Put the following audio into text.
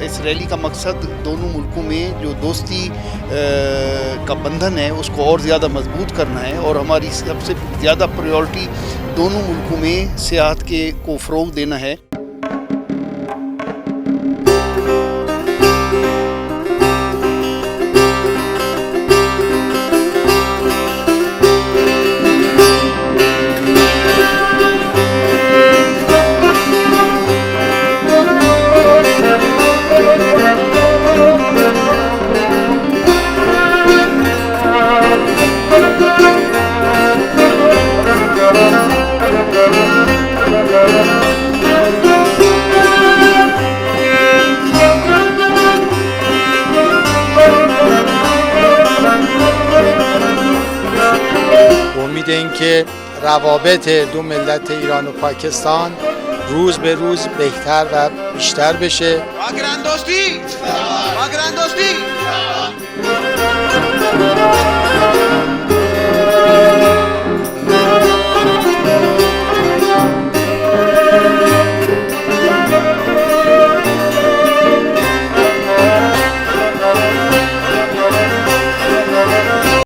इस रैली का मकसद दोनों मुल्कों में जो दोस्ती का बंधन है उसको और ज़्यादा मजबूत करना है और हमारी सबसे ज़्यादा प्रायोरिटी दोनों मुल्कों में सियाहत को फ़रोग़ देना है। امیدیم که روابط دو ملت ایران و پاکستان روز به روز بهتر و بیشتر بشه. با گراندوستی